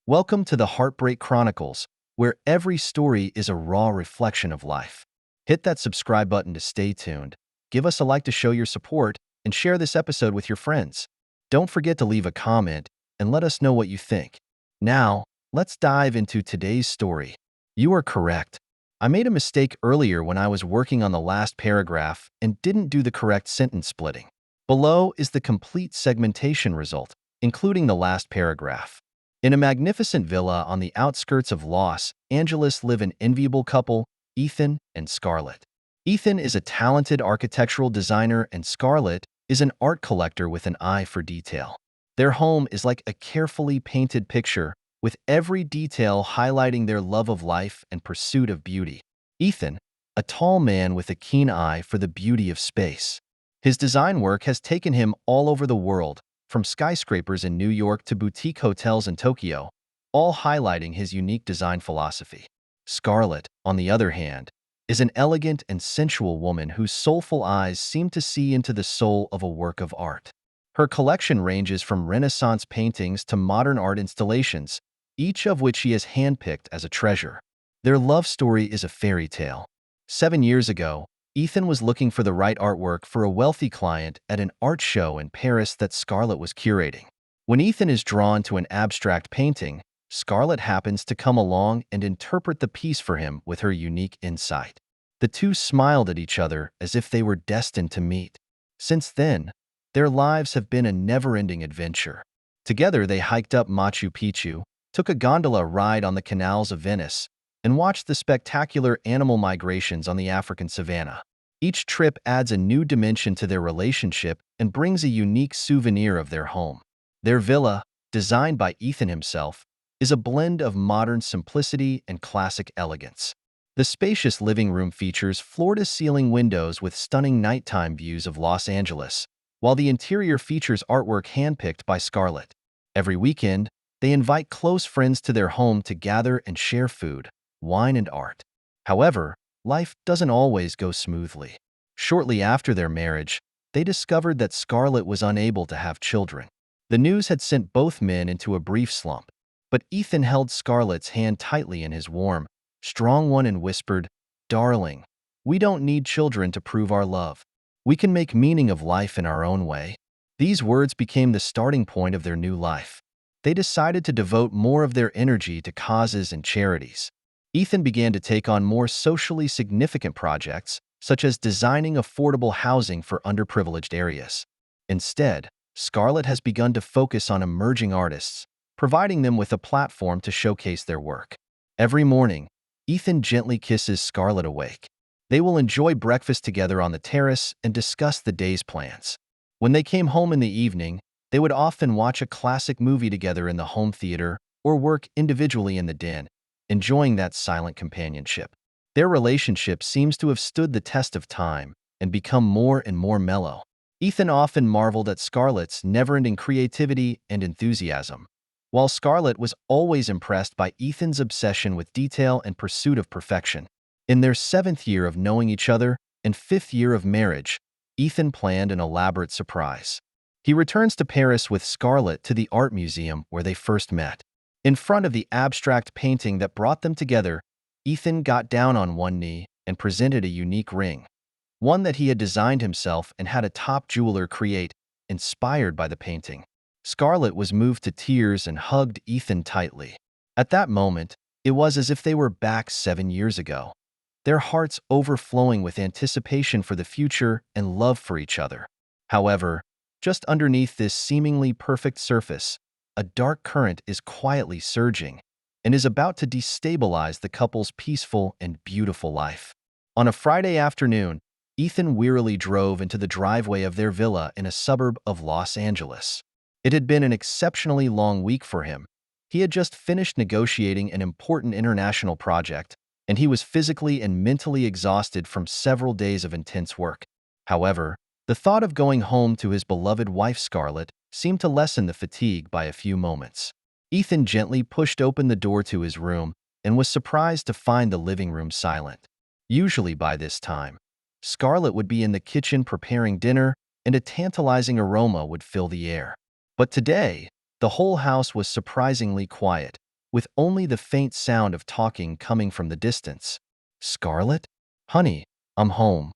Welcome to the Heartbreak Chronicles, where every story is a raw reflection of life. Hit that subscribe button to stay tuned, give us a like to show your support, and share this episode with your friends. Don't forget to leave a comment and let us know what you think. Now, let's dive into today's story. You are correct. I made a mistake earlier when I was working on the last paragraph and didn't do the correct sentence splitting. Below is the complete segmentation result, including the last paragraph. In a magnificent villa on the outskirts of Los Angeles live an enviable couple, Ethan and Scarlett. Ethan is a talented architectural designer and Scarlett is an art collector with an eye for detail. Their home is like a carefully painted picture, with every detail highlighting their love of life and pursuit of beauty. Ethan, a tall man with a keen eye for the beauty of space. His design work has taken him all over the world, from skyscrapers in New York to boutique hotels in Tokyo, all highlighting his unique design philosophy. Scarlett, on the other hand, is an elegant and sensual woman whose soulful eyes seem to see into the soul of a work of art. Her collection ranges from Renaissance paintings to modern art installations, each of which she has handpicked as a treasure. Their love story is a fairy tale. 7 years ago, Ethan was looking for the right artwork for a wealthy client at an art show in Paris that Scarlett was curating. When Ethan is drawn to an abstract painting, Scarlett happens to come along and interpret the piece for him with her unique insight. The two smiled at each other as if they were destined to meet. Since then, their lives have been a never-ending adventure. Together, they hiked up Machu Picchu, took a gondola ride on the canals of Venice, and watched the spectacular animal migrations on the African savanna. Each trip adds a new dimension to their relationship and brings a unique souvenir of their home. Their villa, designed by Ethan himself, is a blend of modern simplicity and classic elegance. The spacious living room features floor-to-ceiling windows with stunning nighttime views of Los Angeles, while the interior features artwork handpicked by Scarlett. Every weekend, they invite close friends to their home to gather and share food, wine, and art. However, life doesn't always go smoothly. Shortly after their marriage, they discovered that Scarlett was unable to have children. The news had sent both men into a brief slump, but Ethan held Scarlett's hand tightly in his warm, strong one and whispered, "Darling, we don't need children to prove our love. We can make meaning of life in our own way." These words became the starting point of their new life. They decided to devote more of their energy to causes and charities. Ethan began to take on more socially significant projects, such as designing affordable housing for underprivileged areas. Instead, Scarlett has begun to focus on emerging artists, providing them with a platform to showcase their work. Every morning, Ethan gently kisses Scarlett awake. They will enjoy breakfast together on the terrace and discuss the day's plans. When they came home in the evening, they would often watch a classic movie together in the home theater or work individually in the den, enjoying that silent companionship. Their relationship seems to have stood the test of time and become more and more mellow. Ethan often marveled at Scarlett's never-ending creativity and enthusiasm, while Scarlett was always impressed by Ethan's obsession with detail and pursuit of perfection. In their 7th year of knowing each other and 5th year of marriage, Ethan planned an elaborate surprise. He returns to Paris with Scarlett to the art museum where they first met. In front of the abstract painting that brought them together, Ethan got down on one knee and presented a unique ring, one that he had designed himself and had a top jeweler create, inspired by the painting. Scarlett was moved to tears and hugged Ethan tightly. At that moment, it was as if they were back 7 years ago, their hearts overflowing with anticipation for the future and love for each other. However, just underneath this seemingly perfect surface, a dark current is quietly surging and is about to destabilize the couple's peaceful and beautiful life. On a Friday afternoon, Ethan wearily drove into the driveway of their villa in a suburb of Los Angeles. It had been an exceptionally long week for him. He had just finished negotiating an important international project, and he was physically and mentally exhausted from several days of intense work. However, the thought of going home to his beloved wife Scarlett seemed to lessen the fatigue by a few moments. Ethan gently pushed open the door to his room and was surprised to find the living room silent. Usually by this time, Scarlett would be in the kitchen preparing dinner and a tantalizing aroma would fill the air. But today, the whole house was surprisingly quiet, with only the faint sound of talking coming from the distance. "Scarlett? Honey, I'm home."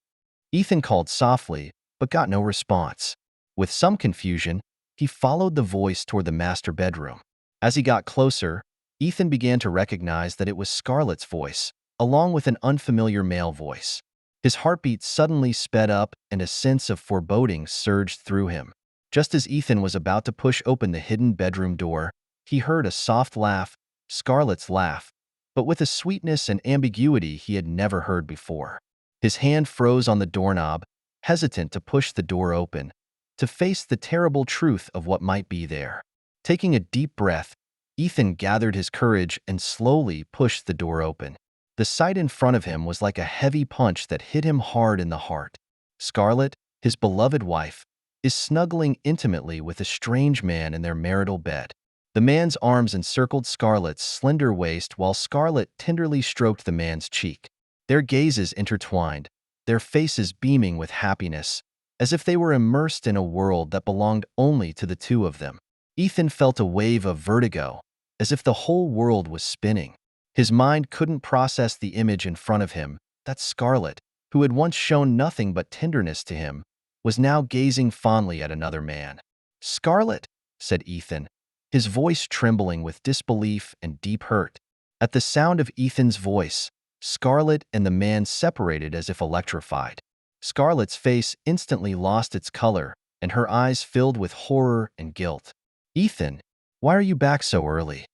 Ethan called softly, but got no response. With some confusion, he followed the voice toward the master bedroom. As he got closer, Ethan began to recognize that it was Scarlett's voice, along with an unfamiliar male voice. His heartbeat suddenly sped up and a sense of foreboding surged through him. Just as Ethan was about to push open the hidden bedroom door, he heard a soft laugh, Scarlett's laugh, but with a sweetness and ambiguity he had never heard before. His hand froze on the doorknob, hesitant to push the door open, to face the terrible truth of what might be there. Taking a deep breath, Ethan gathered his courage and slowly pushed the door open. The sight in front of him was like a heavy punch that hit him hard in the heart. Scarlett, his beloved wife, is snuggling intimately with a strange man in their marital bed. The man's arms encircled Scarlett's slender waist while Scarlett tenderly stroked the man's cheek. Their gazes intertwined, their faces beaming with happiness, as if they were immersed in a world that belonged only to the two of them. Ethan felt a wave of vertigo, as if the whole world was spinning. His mind couldn't process the image in front of him, that Scarlett, who had once shown nothing but tenderness to him, was now gazing fondly at another man. "Scarlett," said Ethan, his voice trembling with disbelief and deep hurt. At the sound of Ethan's voice, Scarlett and the man separated as if electrified. Scarlett's face instantly lost its color, and her eyes filled with horror and guilt. "Ethan, why are you back so early?"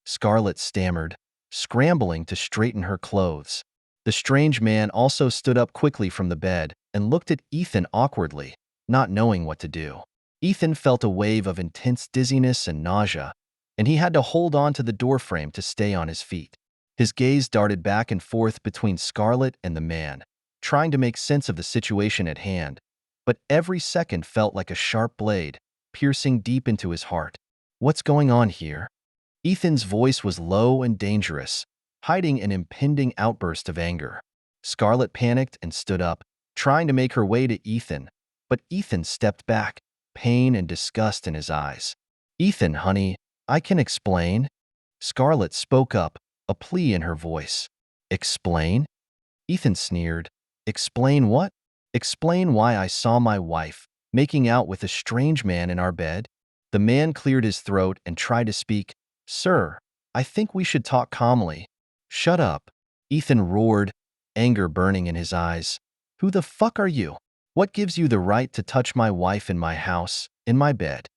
Scarlett stammered, scrambling to straighten her clothes. The strange man also stood up quickly from the bed and looked at Ethan awkwardly, not knowing what to do. Ethan felt a wave of intense dizziness and nausea, and he had to hold on to the doorframe to stay on his feet. His gaze darted back and forth between Scarlett and the man, trying to make sense of the situation at hand, but every second felt like a sharp blade, piercing deep into his heart. "What's going on here?" Ethan's voice was low and dangerous, hiding an impending outburst of anger. Scarlett panicked and stood up, trying to make her way to Ethan, but Ethan stepped back, pain and disgust in his eyes. "Ethan, honey, I can explain." Scarlett spoke up, a plea in her voice. "Explain?" Ethan sneered. "Explain what?" "Explain why I saw my wife making out with a strange man in our bed." The man cleared his throat and tried to speak. "Sir, I think we should talk calmly." "Shut up," Ethan roared, anger burning in his eyes. "Who the fuck are you? What gives you the right to touch my wife in my house, in my bed?"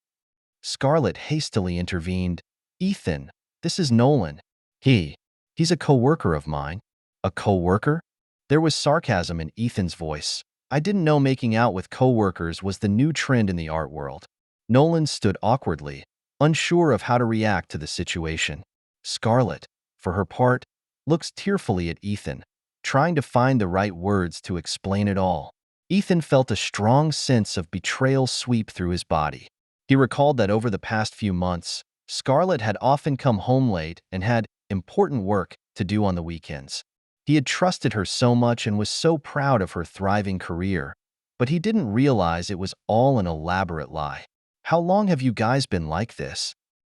Scarlett hastily intervened. "Ethan, this is Nolan. He's a co-worker of mine." "A co-worker?" There was sarcasm in Ethan's voice. "I didn't know making out with co-workers was the new trend in the art world." Nolan stood awkwardly, unsure of how to react to the situation. Scarlett, for her part, looked tearfully at Ethan, trying to find the right words to explain it all. Ethan felt a strong sense of betrayal sweep through his body. He recalled that over the past few months, Scarlett had often come home late and had important work to do on the weekends. He had trusted her so much and was so proud of her thriving career, but he didn't realize it was all an elaborate lie. "How long have you guys been like this?"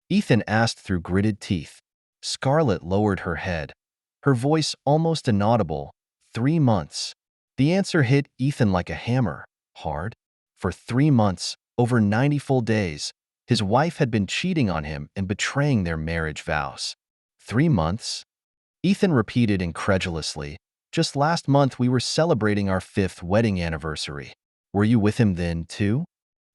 Ethan asked through gritted teeth. Scarlett lowered her head, her voice almost inaudible. 3 months. The answer hit Ethan like a hammer, hard. For 3 months, over 90 full days, his wife had been cheating on him and betraying their marriage vows. 3 months? Ethan repeated incredulously. "Just last month we were celebrating our 5th wedding anniversary. Were you with him then, too?"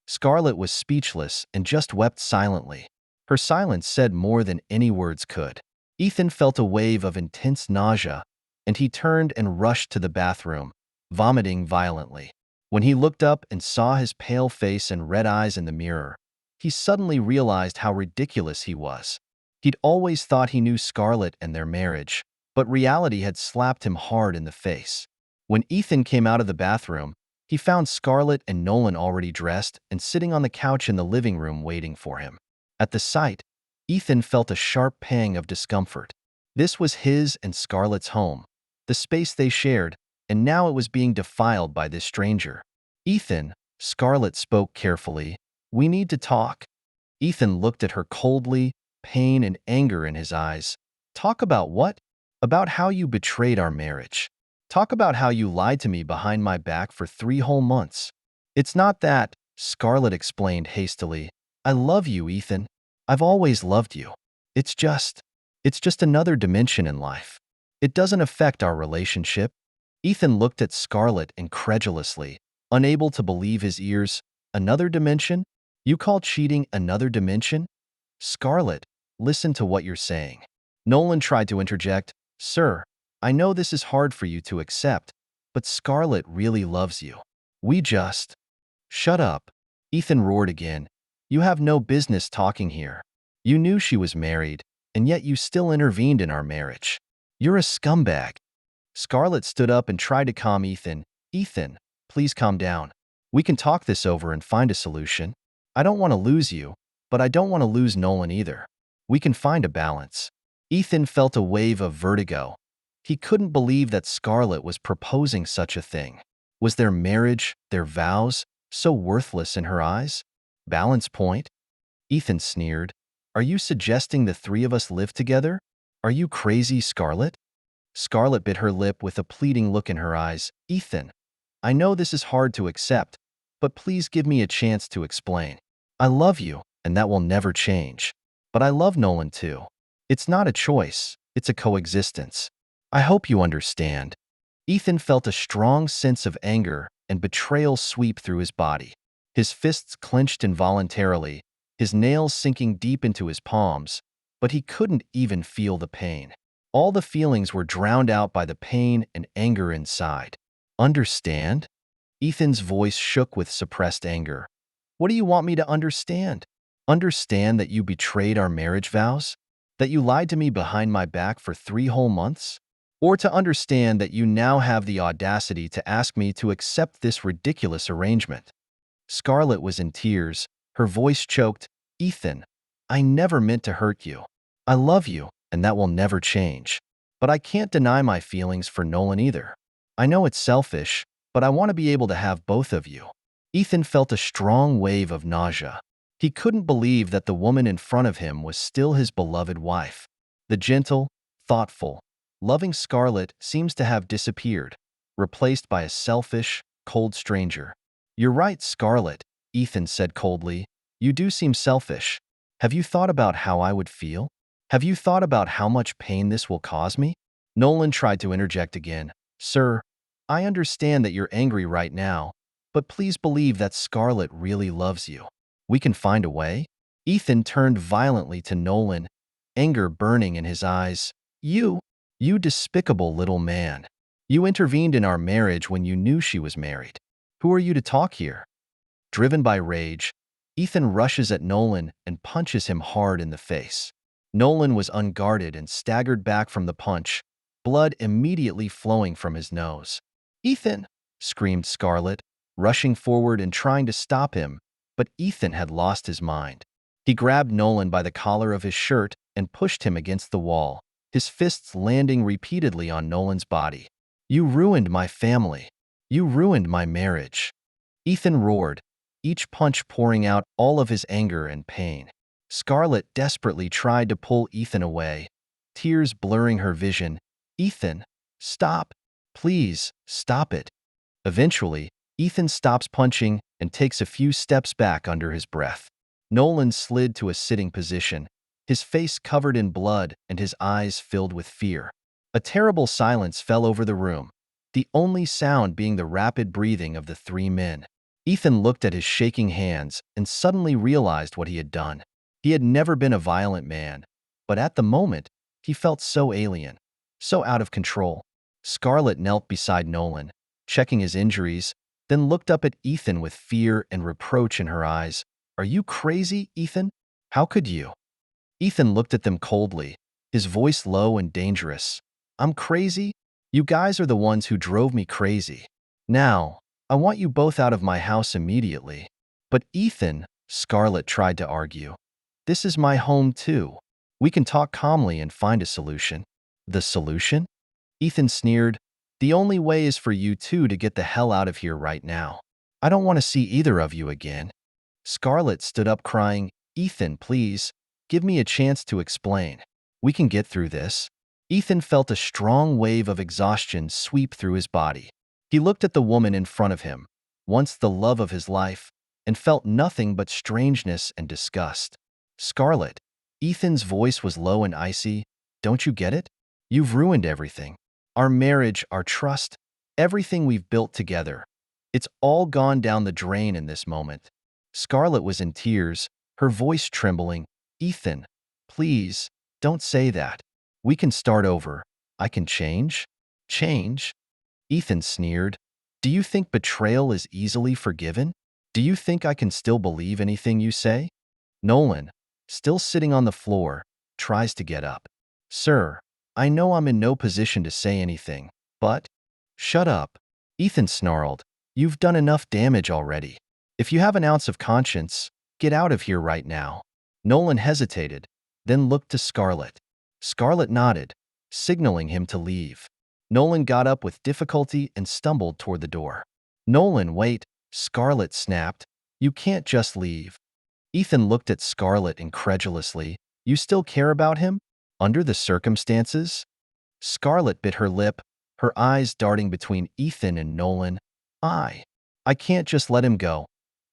Scarlett was speechless and just wept silently. Her silence said more than any words could. Ethan felt a wave of intense nausea, and he turned and rushed to the bathroom, vomiting violently. When he looked up and saw his pale face and red eyes in the mirror, he suddenly realized how ridiculous he was. He'd always thought he knew Scarlett and their marriage, but reality had slapped him hard in the face. When Ethan came out of the bathroom, he found Scarlett and Nolan already dressed and sitting on the couch in the living room waiting for him. At the sight, Ethan felt a sharp pang of discomfort. This was his and Scarlett's home, the space they shared, and now it was being defiled by this stranger. "Ethan," Scarlett spoke carefully, "we need to talk." Ethan looked at her coldly, pain and anger in his eyes. Talk about what? About how you betrayed our marriage. Talk about how you lied to me behind my back for 3 whole months. It's not that, Scarlett explained hastily. I love you, Ethan. I've always loved you. It's just, it's just another dimension in life. It doesn't affect our relationship. Ethan looked at Scarlett incredulously, unable to believe his ears. Another dimension? You call cheating another dimension? Scarlett, listen to what you're saying. Nolan tried to interject. Sir, I know this is hard for you to accept, but Scarlett really loves you. We just… Shut up. Ethan roared again. You have no business talking here. You knew she was married, and yet you still intervened in our marriage. You're a scumbag. Scarlett stood up and tried to calm Ethan. Ethan, please calm down. We can talk this over and find a solution. I don't want to lose you, but I don't want to lose Nolan either. We can find a balance. Ethan felt a wave of vertigo. He couldn't believe that Scarlett was proposing such a thing. Was their marriage, their vows, so worthless in her eyes? Balance point? Ethan sneered. Are you suggesting the three of us live together? Are you crazy, Scarlett? Scarlett bit her lip with a pleading look in her eyes. Ethan, I know this is hard to accept, but please give me a chance to explain. I love you, and that will never change. But I love Nolan too. It's not a choice, it's a coexistence. I hope you understand. Ethan felt a strong sense of anger and betrayal sweep through his body. His fists clenched involuntarily, his nails sinking deep into his palms, but he couldn't even feel the pain. All the feelings were drowned out by the pain and anger inside. Understand? Ethan's voice shook with suppressed anger. What do you want me to understand? Understand that you betrayed our marriage vows? That you lied to me behind my back for 3 whole months? Or to understand that you now have the audacity to ask me to accept this ridiculous arrangement? Scarlett was in tears, her voice choked. Ethan, I never meant to hurt you. I love you, and that will never change. But I can't deny my feelings for Nolan either. I know it's selfish, but I want to be able to have both of you. Ethan felt a strong wave of nausea. He couldn't believe that the woman in front of him was still his beloved wife. The gentle, thoughtful, loving Scarlett seems to have disappeared, replaced by a selfish, cold stranger. You're right, Scarlett, Ethan said coldly. You do seem selfish. Have you thought about how I would feel? Have you thought about how much pain this will cause me? Nolan tried to interject again. Sir, I understand that you're angry right now, but please believe that Scarlett really loves you. We can find a way? Ethan turned violently to Nolan, anger burning in his eyes. You despicable little man. You intervened in our marriage when you knew she was married. Who are you to talk here? Driven by rage, Ethan rushes at Nolan and punches him hard in the face. Nolan was unguarded and staggered back from the punch, blood immediately flowing from his nose. Ethan! Screamed Scarlett, rushing forward and trying to stop him, but Ethan had lost his mind. He grabbed Nolan by the collar of his shirt and pushed him against the wall, his fists landing repeatedly on Nolan's body. You ruined my family. You ruined my marriage. Ethan roared, each punch pouring out all of his anger and pain. Scarlett desperately tried to pull Ethan away, tears blurring her vision. Ethan, stop. Please, stop it. Eventually, Ethan stops punching and takes a few steps back under his breath. Nolan slid to a sitting position, his face covered in blood and his eyes filled with fear. A terrible silence fell over the room, the only sound being the rapid breathing of the three men. Ethan looked at his shaking hands and suddenly realized what he had done. He had never been a violent man, but at the moment, he felt so alien, so out of control. Scarlett knelt beside Nolan, checking his injuries, then looked up at Ethan with fear and reproach in her eyes. Are you crazy, Ethan? How could you? Ethan looked at them coldly, his voice low and dangerous. I'm crazy? You guys are the ones who drove me crazy. Now, I want you both out of my house immediately. But Ethan, Scarlett tried to argue. This is my home too. We can talk calmly and find a solution. The solution? Ethan sneered. The only way is for you two to get the hell out of here right now. I don't want to see either of you again. Scarlett stood up crying, Ethan, please. Give me a chance to explain. We can get through this." Ethan felt a strong wave of exhaustion sweep through his body. He looked at the woman in front of him, once the love of his life, and felt nothing but strangeness and disgust. "Scarlett," Ethan's voice was low and icy, "don't you get it? You've ruined everything. Our marriage, our trust, everything we've built together. It's all gone down the drain in this moment." Scarlett was in tears, her voice trembling. "Ethan, please, don't say that. We can start over. I can change." "Change?" Ethan sneered. "Do you think betrayal is easily forgiven? Do you think I can still believe anything you say?" Nolan, still sitting on the floor, tries to get up. "Sir, I know I'm in no position to say anything, but—" "Shut up," Ethan snarled. "You've done enough damage already. If you have an ounce of conscience, get out of here right now." Nolan hesitated, then looked to Scarlett. Scarlett nodded, signaling him to leave. Nolan got up with difficulty and stumbled toward the door. "Nolan, wait," Scarlett snapped. "You can't just leave." Ethan looked at Scarlett incredulously. "You still care about him? Under the circumstances?" Scarlett bit her lip, her eyes darting between Ethan and Nolan. I can't just let him go.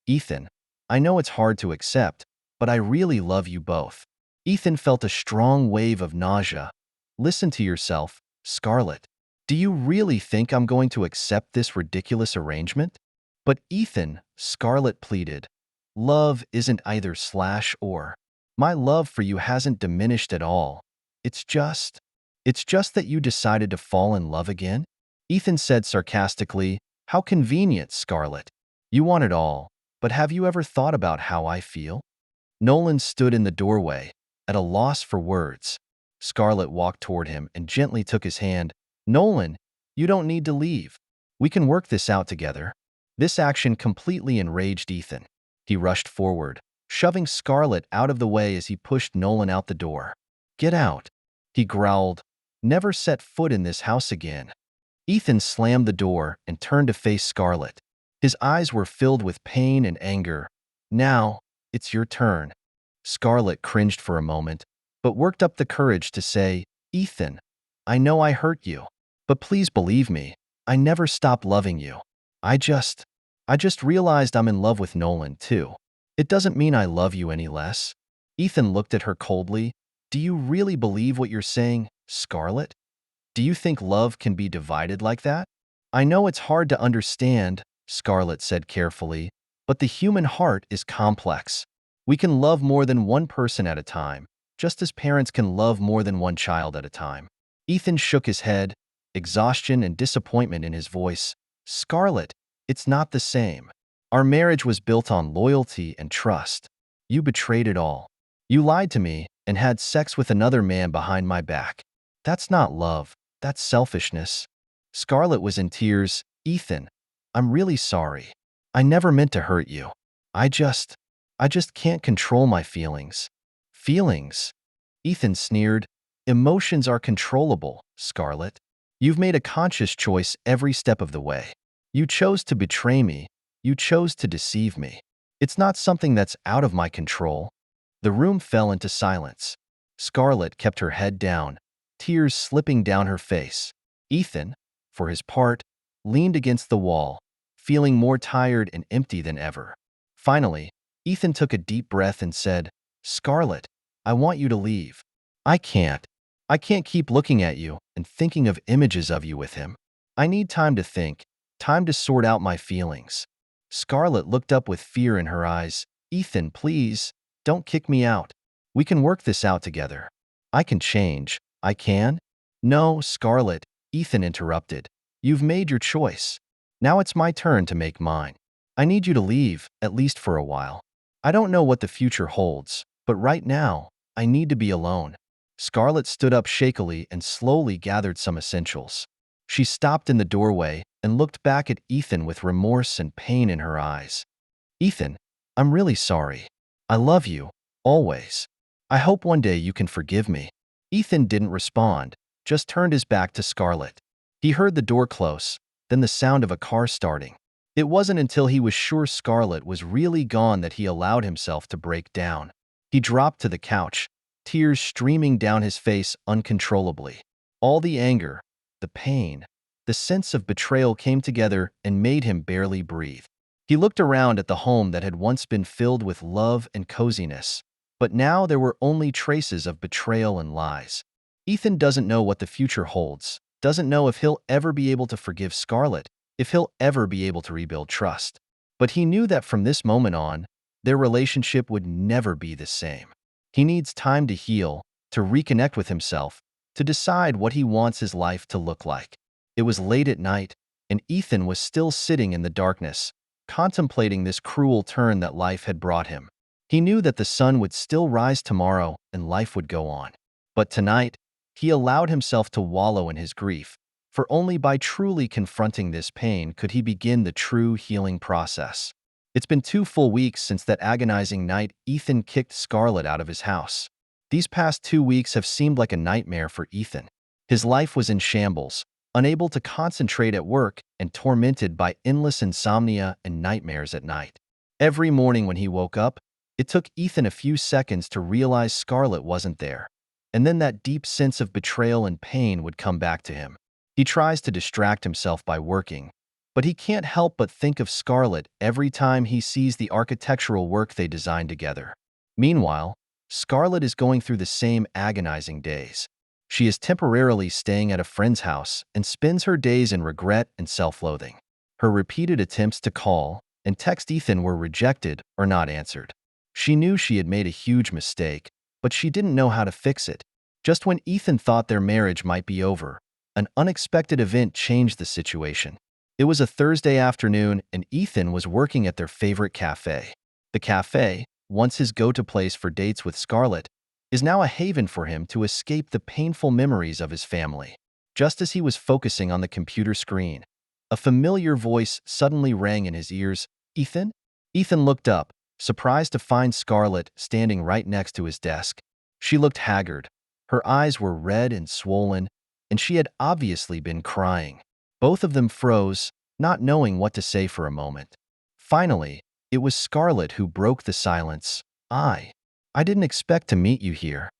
Ethan, I know it's hard to accept, but I really love you both." Ethan felt a strong wave of nausea. "Listen to yourself, Scarlett. Do you really think I'm going to accept this ridiculous arrangement?" "But Ethan," Scarlett pleaded, "love isn't either slash or. My love for you hasn't diminished at all. It's just that you decided to fall in love again." Ethan said sarcastically, "How convenient, Scarlett. You want it all, but have you ever thought about how I feel?" Nolan stood in the doorway, at a loss for words. Scarlett walked toward him and gently took his hand. "Nolan, you don't need to leave. We can work this out together." This action completely enraged Ethan. He rushed forward, shoving Scarlett out of the way as he pushed Nolan out the door. "Get out," he growled. "Never set foot in this house again." Ethan slammed the door and turned to face Scarlett. His eyes were filled with pain and anger. "Now, it's your turn." Scarlett cringed for a moment, but worked up the courage to say, "Ethan, I know I hurt you, but please believe me, I never stopped loving you. I just realized I'm in love with Nolan, too. It doesn't mean I love you any less." Ethan looked at her coldly. "Do you really believe what you're saying, Scarlett? Do you think love can be divided like that?" "I know it's hard to understand," Scarlett said carefully, "but the human heart is complex. We can love more than one person at a time, just as parents can love more than one child at a time." Ethan shook his head, exhaustion and disappointment in his voice. "Scarlett, it's not the same. Our marriage was built on loyalty and trust. You betrayed it all. You lied to me and had sex with another man behind my back. That's not love, that's selfishness." Scarlett was in tears. "Ethan, I'm really sorry. I never meant to hurt you. I just can't control my feelings." "Feelings?" Ethan sneered. "Emotions are controllable, Scarlett. You've made a conscious choice every step of the way. You chose to betray me. You chose to deceive me. It's not something that's out of my control." The room fell into silence. Scarlett kept her head down, tears slipping down her face. Ethan, for his part, leaned against the wall, feeling more tired and empty than ever. Finally, Ethan took a deep breath and said, "Scarlett, I want you to leave. I can't. I can't keep looking at you and thinking of images of you with him. I need time to think, time to sort out my feelings." Scarlett looked up with fear in her eyes. "Ethan, please, don't kick me out. We can work this out together. I can change. I can." "No, Scarlett," Ethan interrupted. "You've made your choice. Now it's my turn to make mine. I need you to leave, at least for a while. I don't know what the future holds, but right now, I need to be alone." Scarlett stood up shakily and slowly gathered some essentials. She stopped in the doorway and looked back at Ethan with remorse and pain in her eyes. "Ethan, I'm really sorry. I love you, always. I hope one day you can forgive me." Ethan didn't respond, just turned his back to Scarlett. He heard the door close, then the sound of a car starting. It wasn't until he was sure Scarlett was really gone that he allowed himself to break down. He dropped to the couch, tears streaming down his face uncontrollably. All the anger, the pain, the sense of betrayal came together and made him barely breathe. He looked around at the home that had once been filled with love and coziness, but now there were only traces of betrayal and lies. Ethan doesn't know what the future holds, doesn't know if he'll ever be able to forgive Scarlett, if he'll ever be able to rebuild trust. But he knew that from this moment on, their relationship would never be the same. He needs time to heal, to reconnect with himself, to decide what he wants his life to look like. It was late at night, and Ethan was still sitting in the darkness, contemplating this cruel turn that life had brought him. He knew that the sun would still rise tomorrow and life would go on. But tonight, he allowed himself to wallow in his grief, for only by truly confronting this pain could he begin the true healing process. It's been 2 full weeks since that agonizing night Ethan kicked Scarlett out of his house. These past 2 weeks have seemed like a nightmare for Ethan. His life was in shambles, unable to concentrate at work and tormented by endless insomnia and nightmares at night. Every morning when he woke up, it took Ethan a few seconds to realize Scarlett wasn't there, and then that deep sense of betrayal and pain would come back to him. He tries to distract himself by working, but he can't help but think of Scarlett every time he sees the architectural work they designed together. Meanwhile, Scarlett is going through the same agonizing days. She is temporarily staying at a friend's house and spends her days in regret and self-loathing. Her repeated attempts to call and text Ethan were rejected or not answered. She knew she had made a huge mistake, but she didn't know how to fix it. Just when Ethan thought their marriage might be over, an unexpected event changed the situation. It was a Thursday afternoon, and Ethan was working at their favorite cafe. The cafe, once his go-to place for dates with Scarlett, is now a haven for him to escape the painful memories of his family. Just as he was focusing on the computer screen, a familiar voice suddenly rang in his ears. "Ethan?" Ethan looked up, surprised to find Scarlett standing right next to his desk. She looked haggard. Her eyes were red and swollen, and she had obviously been crying. Both of them froze, not knowing what to say for a moment. Finally, it was Scarlett who broke the silence. I didn't expect to meet you here."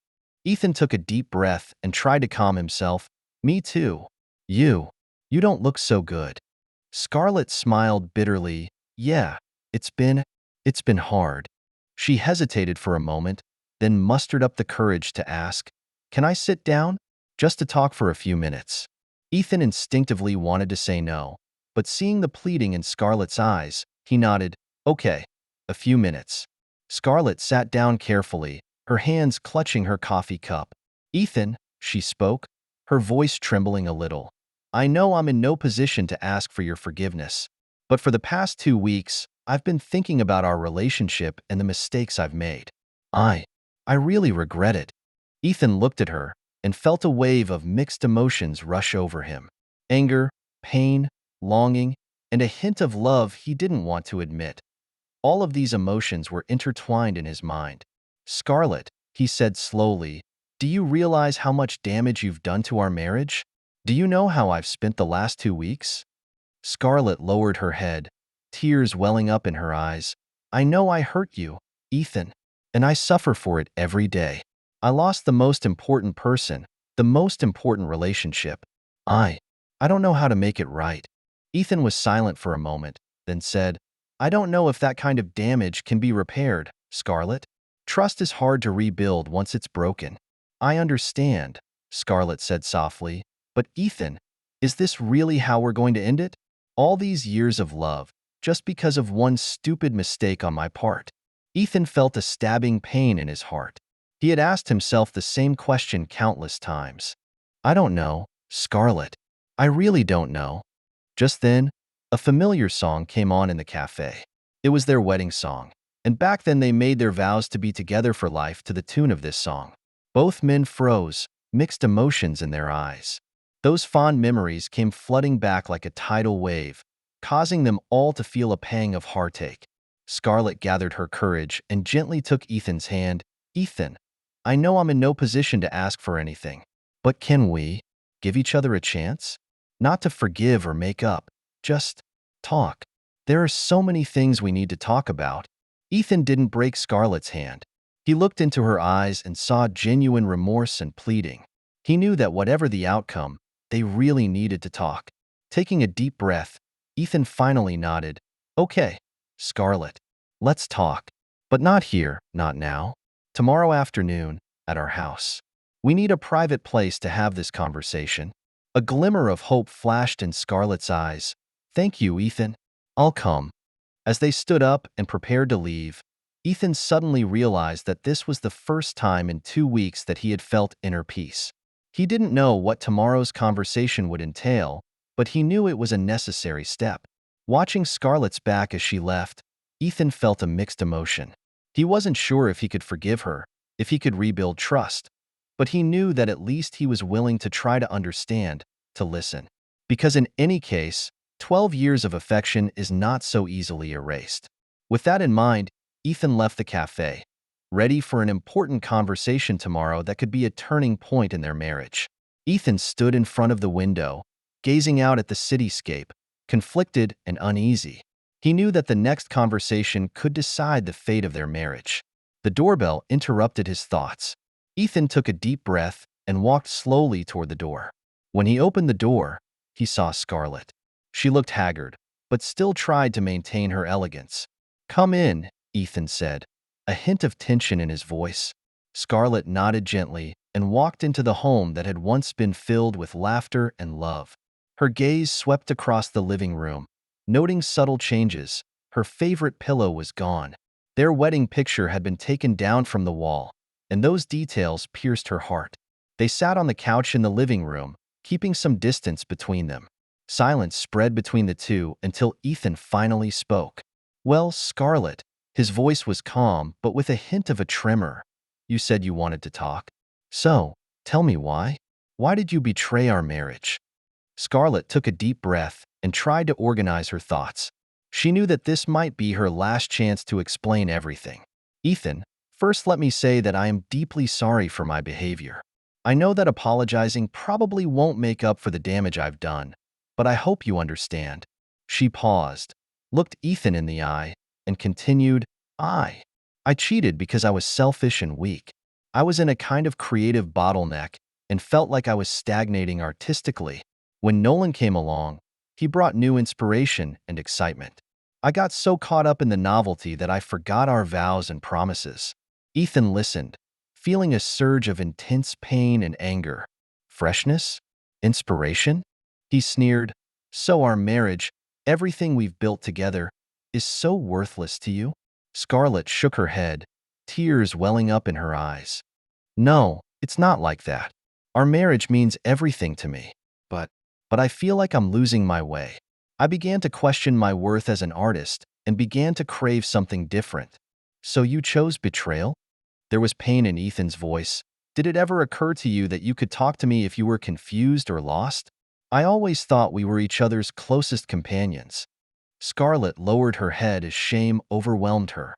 Ethan took a deep breath and tried to calm himself. "Me too. You don't look so good." Scarlett smiled bitterly. "Yeah, it's been hard." She hesitated for a moment, then mustered up the courage to ask, "Can I sit down? Just to talk for a few minutes." Ethan instinctively wanted to say no, but seeing the pleading in Scarlett's eyes, he nodded. "Okay, a few minutes." Scarlett sat down carefully, her hands clutching her coffee cup. "Ethan," she spoke, her voice trembling a little, "I know I'm in no position to ask for your forgiveness, but for the past 2 weeks, I've been thinking about our relationship and the mistakes I've made. I really regret it." Ethan looked at her and felt a wave of mixed emotions rush over him. Anger, pain, longing, and a hint of love he didn't want to admit. All of these emotions were intertwined in his mind. "Scarlett," he said slowly, "do you realize how much damage you've done to our marriage? Do you know how I've spent the last 2 weeks?" Scarlett lowered her head, tears welling up in her eyes. "I know I hurt you, Ethan, and I suffer for it every day. I lost the most important person, the most important relationship. I don't know how to make it right." Ethan was silent for a moment, then said, "I don't know if that kind of damage can be repaired, Scarlett. Trust is hard to rebuild once it's broken." "I understand," Scarlett said softly, "but Ethan, is this really how we're going to end it? All these years of love, just because of one stupid mistake on my part?" Ethan felt a stabbing pain in his heart. He had asked himself the same question countless times. "I don't know, Scarlett. I really don't know." Just then, a familiar song came on in the cafe. It was their wedding song, and back then they made their vows to be together for life to the tune of this song. Both men froze, mixed emotions in their eyes. Those fond memories came flooding back like a tidal wave, causing them all to feel a pang of heartache. Scarlett gathered her courage and gently took Ethan's hand. "Ethan, I know I'm in no position to ask for anything, but can we give each other a chance? Not to forgive or make up, just talk. There are so many things we need to talk about." Ethan didn't break Scarlett's hand. He looked into her eyes and saw genuine remorse and pleading. He knew that whatever the outcome, they really needed to talk. Taking a deep breath, Ethan finally nodded. Okay, Scarlett, let's talk. But not here, not now. Tomorrow afternoon, at our house. We need a private place to have this conversation. A glimmer of hope flashed in Scarlett's eyes. Thank you, Ethan. I'll come. As they stood up and prepared to leave, Ethan suddenly realized that this was the first time in 2 weeks that he had felt inner peace. He didn't know what tomorrow's conversation would entail, but he knew it was a necessary step. Watching Scarlett's back as she left, Ethan felt a mixed emotion. He wasn't sure if he could forgive her, if he could rebuild trust, but he knew that at least he was willing to try to understand, to listen. Because in any case, 12 years of affection is not so easily erased. With that in mind, Ethan left the cafe, ready for an important conversation tomorrow that could be a turning point in their marriage. Ethan stood in front of the window, gazing out at the cityscape, conflicted and uneasy. He knew that the next conversation could decide the fate of their marriage. The doorbell interrupted his thoughts. Ethan took a deep breath and walked slowly toward the door. When he opened the door, he saw Scarlett. She looked haggard, but still tried to maintain her elegance. "Come in," Ethan said, a hint of tension in his voice. Scarlett nodded gently and walked into the home that had once been filled with laughter and love. Her gaze swept across the living room, noting subtle changes. Her favorite pillow was gone. Their wedding picture had been taken down from the wall, and those details pierced her heart. They sat on the couch in the living room, keeping some distance between them. Silence spread between the two until Ethan finally spoke. "Well, Scarlett," his voice was calm but with a hint of a tremor. "You said you wanted to talk. So, tell me why? Why did you betray our marriage?" Scarlett took a deep breath and tried to organize her thoughts. She knew that this might be her last chance to explain everything. "Ethan, first let me say that I am deeply sorry for my behavior. I know that apologizing probably won't make up for the damage I've done, but I hope you understand." She paused, looked Ethan in the eye, and continued, I cheated because I was selfish and weak. I was in a kind of creative bottleneck and felt like I was stagnating artistically. When Nolan came along, he brought new inspiration and excitement. I got so caught up in the novelty that I forgot our vows and promises. Ethan listened, feeling a surge of intense pain and anger. Freshness? Inspiration? He sneered. "So our marriage, everything we've built together, is so worthless to you?" Scarlett shook her head, tears welling up in her eyes. "No, it's not like that. Our marriage means everything to me. But I feel like I'm losing my way. I began to question my worth as an artist and began to crave something different." "So you chose betrayal?" There was pain in Ethan's voice. "Did it ever occur to you that you could talk to me if you were confused or lost? I always thought we were each other's closest companions." Scarlett lowered her head as shame overwhelmed her.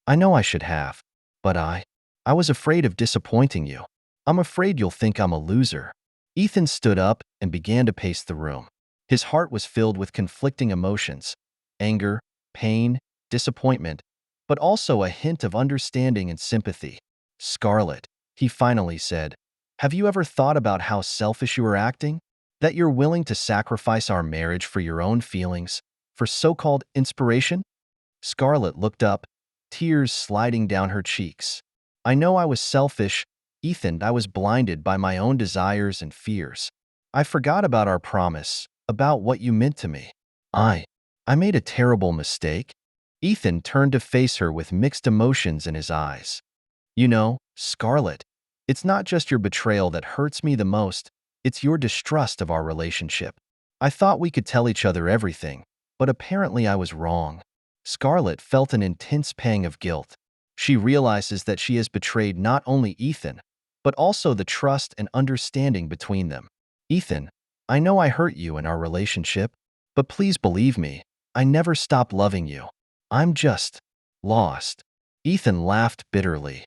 "I know I should have, but I was afraid of disappointing you. I'm afraid you'll think I'm a loser." Ethan stood up and began to pace the room. His heart was filled with conflicting emotions: anger, pain, disappointment, but also a hint of understanding and sympathy. "Scarlett," he finally said, "have you ever thought about how selfish you are acting? That you're willing to sacrifice our marriage for your own feelings, for so-called inspiration?" Scarlett looked up, tears sliding down her cheeks. "I know I was selfish, Ethan. I was blinded by my own desires and fears. I forgot about our promise, about what you meant to me. I made a terrible mistake." Ethan turned to face her with mixed emotions in his eyes. "You know, Scarlett, it's not just your betrayal that hurts me the most, it's your distrust of our relationship. I thought we could tell each other everything, but apparently I was wrong." Scarlett felt an intense pang of guilt. She realizes that she has betrayed not only Ethan, but also the trust and understanding between them. "Ethan, I know I hurt you in our relationship, but please believe me, I never stopped loving you. I'm just lost." Ethan laughed bitterly.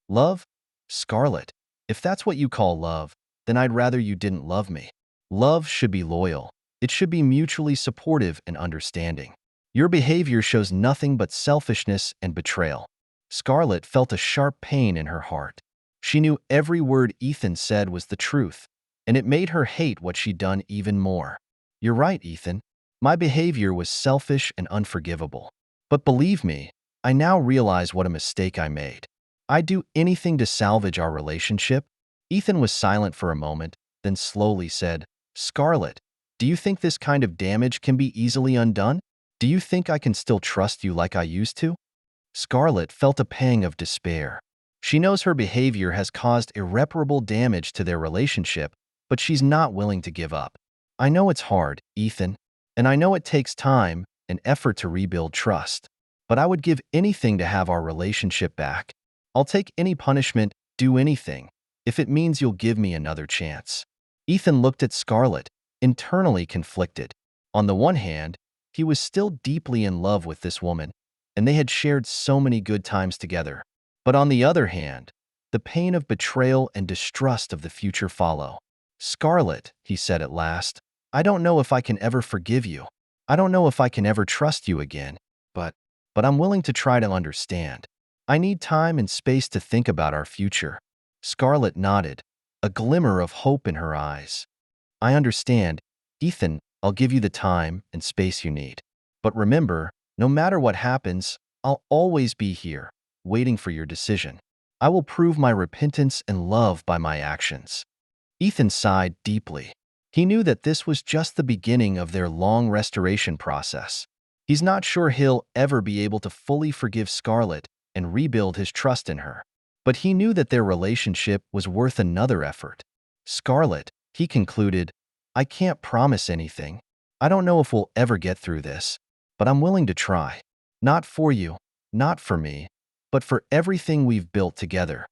"Love? Scarlett, if that's what you call love, then I'd rather you didn't love me. Love should be loyal. It should be mutually supportive and understanding. Your behavior shows nothing but selfishness and betrayal." Scarlett felt a sharp pain in her heart. She knew every word Ethan said was the truth, and it made her hate what she'd done even more. "You're right, Ethan. My behavior was selfish and unforgivable. But believe me, I now realize what a mistake I made. I'd do anything to salvage our relationship." Ethan was silent for a moment, then slowly said, "Scarlett, do you think this kind of damage can be easily undone? Do you think I can still trust you like I used to?" Scarlett felt a pang of despair. She knows her behavior has caused irreparable damage to their relationship, but she's not willing to give up. "I know it's hard, Ethan, and I know it takes time and effort to rebuild trust, but I would give anything to have our relationship back. I'll take any punishment, do anything, if it means you'll give me another chance." Ethan looked at Scarlett, internally conflicted. On the one hand, he was still deeply in love with this woman, and they had shared so many good times together. But on the other hand, the pain of betrayal and distrust of the future follow. "Scarlett," he said at last, "I don't know if I can ever forgive you. I don't know if I can ever trust you again, but I'm willing to try to understand. I need time and space to think about our future." Scarlett nodded, a glimmer of hope in her eyes. "I understand, Ethan. I'll give you the time and space you need. But remember, no matter what happens, I'll always be here, waiting for your decision. I will prove my repentance and love by my actions." Ethan sighed deeply. He knew that this was just the beginning of their long restoration process. He's not sure he'll ever be able to fully forgive Scarlett and rebuild his trust in her. But he knew that their relationship was worth another effort. "Scarlett," he concluded, "I can't promise anything. I don't know if we'll ever get through this, but I'm willing to try. Not for you, not for me, but for everything we've built together."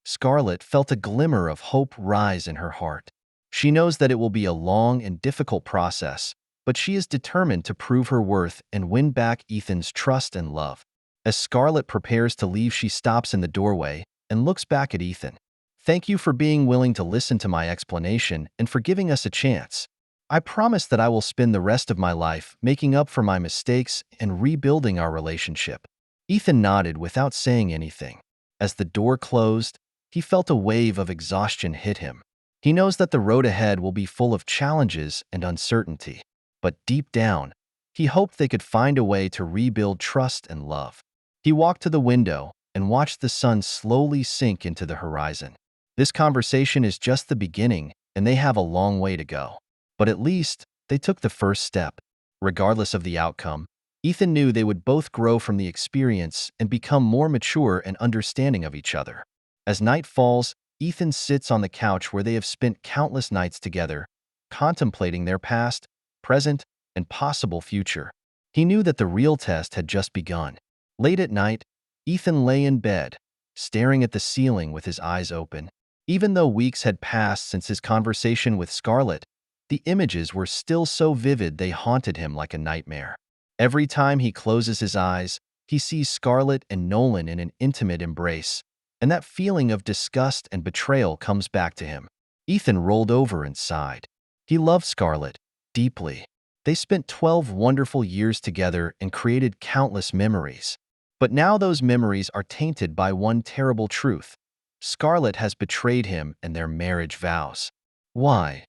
Scarlett felt a glimmer of hope rise in her heart. She knows that it will be a long and difficult process, but she is determined to prove her worth and win back Ethan's trust and love. As Scarlett prepares to leave, she stops in the doorway and looks back at Ethan. "Thank you for being willing to listen to my explanation and for giving us a chance. I promise that I will spend the rest of my life making up for my mistakes and rebuilding our relationship." Ethan nodded without saying anything. As the door closed, he felt a wave of exhaustion hit him. He knows that the road ahead will be full of challenges and uncertainty, but deep down, he hoped they could find a way to rebuild trust and love. He walked to the window and watched the sun slowly sink into the horizon. This conversation is just the beginning, and they have a long way to go. But at least, they took the first step. Regardless of the outcome, Ethan knew they would both grow from the experience and become more mature and understanding of each other. As night falls, Ethan sits on the couch where they have spent countless nights together, contemplating their past, present, and possible future. He knew that the real test had just begun. Late at night, Ethan lay in bed, staring at the ceiling with his eyes open. Even though weeks had passed since his conversation with Scarlett, the images were still so vivid they haunted him like a nightmare. Every time he closes his eyes, he sees Scarlett and Nolan in an intimate embrace, and that feeling of disgust and betrayal comes back to him. Ethan rolled over and sighed. He loved Scarlett deeply. They spent 12 wonderful years together and created countless memories. But now those memories are tainted by one terrible truth. Scarlett has betrayed him and their marriage vows. "Why?"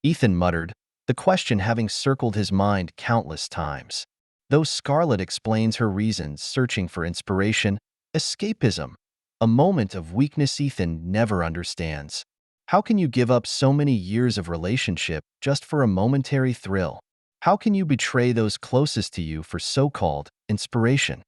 Ethan muttered, the question having circled his mind countless times. Though Scarlett explains her reasons, searching for inspiration, escapism, a moment of weakness Ethan never understands. How can you give up so many years of relationship just for a momentary thrill? How can you betray those closest to you for so-called inspiration?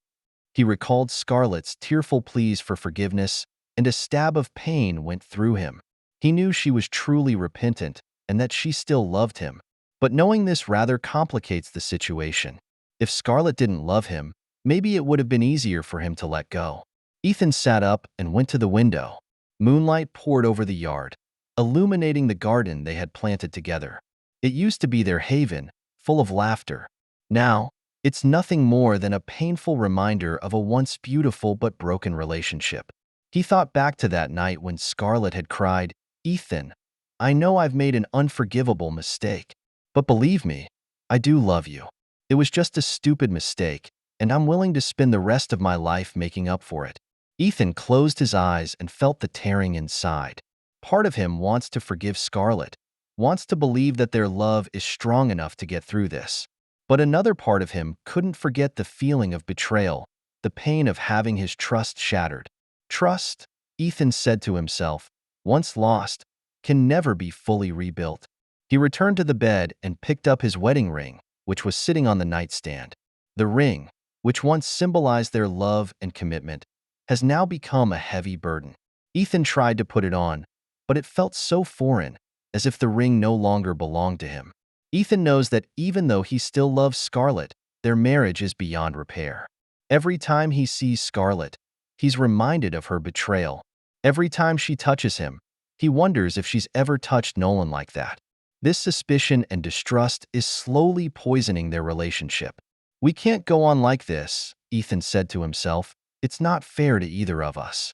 He recalled Scarlett's tearful pleas for forgiveness, and a stab of pain went through him. He knew she was truly repentant and that she still loved him. But knowing this rather complicates the situation. If Scarlett didn't love him, maybe it would have been easier for him to let go. Ethan sat up and went to the window. Moonlight poured over the yard, illuminating the garden they had planted together. It used to be their haven, full of laughter. Now, it's nothing more than a painful reminder of a once beautiful but broken relationship. He thought back to that night when Scarlett had cried, "Ethan, I know I've made an unforgivable mistake, but believe me, I do love you. It was just a stupid mistake, and I'm willing to spend the rest of my life making up for it." Ethan closed his eyes and felt the tearing inside. Part of him wants to forgive Scarlett, wants to believe that their love is strong enough to get through this. But another part of him couldn't forget the feeling of betrayal, the pain of having his trust shattered. Trust, Ethan said to himself, once lost, can never be fully rebuilt. He returned to the bed and picked up his wedding ring, which was sitting on the nightstand. The ring, which once symbolized their love and commitment, has now become a heavy burden. Ethan tried to put it on, but it felt so foreign, as if the ring no longer belonged to him. Ethan knows that even though he still loves Scarlett, their marriage is beyond repair. Every time he sees Scarlett, he's reminded of her betrayal. Every time she touches him, he wonders if she's ever touched Nolan like that. This suspicion and distrust is slowly poisoning their relationship. "We can't go on like this," Ethan said to himself. "It's not fair to either of us."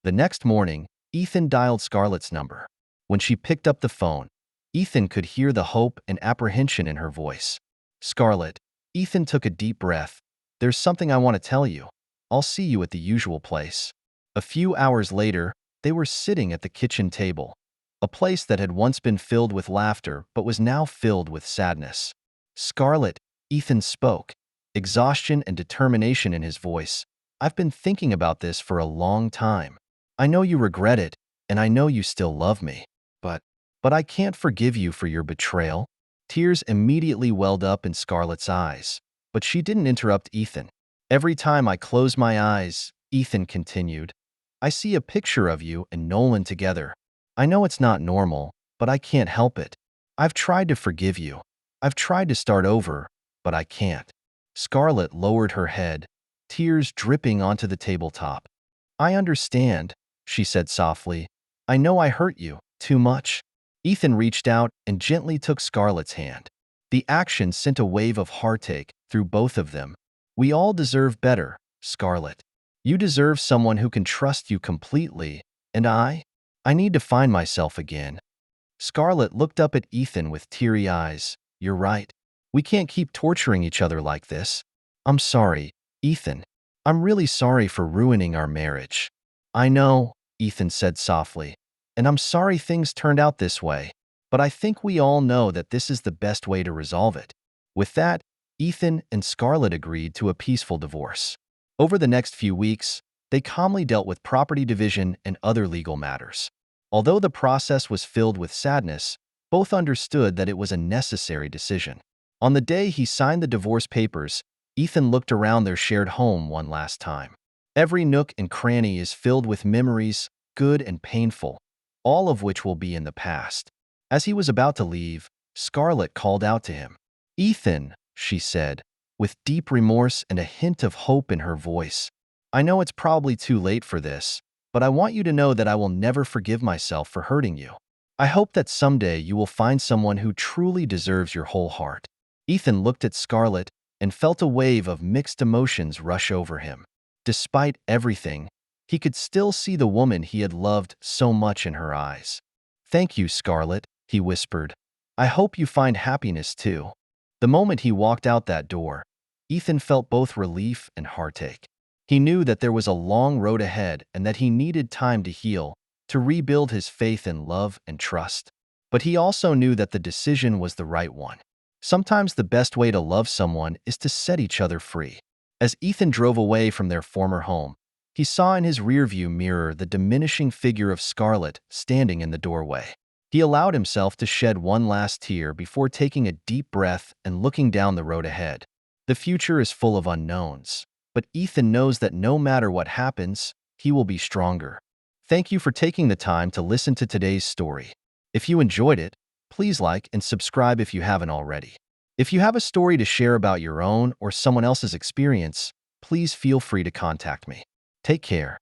The next morning, Ethan dialed Scarlett's number. When she picked up the phone, Ethan could hear the hope and apprehension in her voice. "Scarlett," Ethan took a deep breath. "There's something I want to tell you. I'll see you at the usual place." A few hours later, they were sitting at the kitchen table, a place that had once been filled with laughter but was now filled with sadness. "Scarlett," Ethan spoke, exhaustion and determination in his voice. "I've been thinking about this for a long time. I know you regret it, and I know you still love me. But I can't forgive you for your betrayal." Tears immediately welled up in Scarlett's eyes, but she didn't interrupt Ethan. "Every time I close my eyes," Ethan continued, "I see a picture of you and Nolan together. I know it's not normal, but I can't help it. I've tried to forgive you. I've tried to start over, but I can't." Scarlett lowered her head, tears dripping onto the tabletop. "I understand," she said softly. "I know I hurt you too much." Ethan reached out and gently took Scarlett's hand. The action sent a wave of heartache through both of them. "We all deserve better, Scarlett. You deserve someone who can trust you completely, and I need to find myself again." Scarlett looked up at Ethan with teary eyes. "You're right. We can't keep torturing each other like this. I'm sorry, Ethan. I'm really sorry for ruining our marriage." "I know," Ethan said softly, "and I'm sorry things turned out this way, but I think we all know that this is the best way to resolve it." With that, Ethan and Scarlett agreed to a peaceful divorce. Over the next few weeks, they calmly dealt with property division and other legal matters. Although the process was filled with sadness, both understood that it was a necessary decision. On the day he signed the divorce papers, Ethan looked around their shared home one last time. Every nook and cranny is filled with memories, good and painful, all of which will be in the past. As he was about to leave, Scarlett called out to him. "Ethan," she said, with deep remorse and a hint of hope in her voice, "I know it's probably too late for this, but I want you to know that I will never forgive myself for hurting you. I hope that someday you will find someone who truly deserves your whole heart." Ethan looked at Scarlett and felt a wave of mixed emotions rush over him. Despite everything, he could still see the woman he had loved so much in her eyes. "Thank you, Scarlett," he whispered. "I hope you find happiness too." The moment he walked out that door, Ethan felt both relief and heartache. He knew that there was a long road ahead and that he needed time to heal, to rebuild his faith in love and trust. But he also knew that the decision was the right one. Sometimes the best way to love someone is to set each other free. As Ethan drove away from their former home, he saw in his rearview mirror the diminishing figure of Scarlett standing in the doorway. He allowed himself to shed one last tear before taking a deep breath and looking down the road ahead. The future is full of unknowns, but Ethan knows that no matter what happens, he will be stronger. Thank you for taking the time to listen to today's story. If you enjoyed it, please like and subscribe if you haven't already. If you have a story to share about your own or someone else's experience, please feel free to contact me. Take care.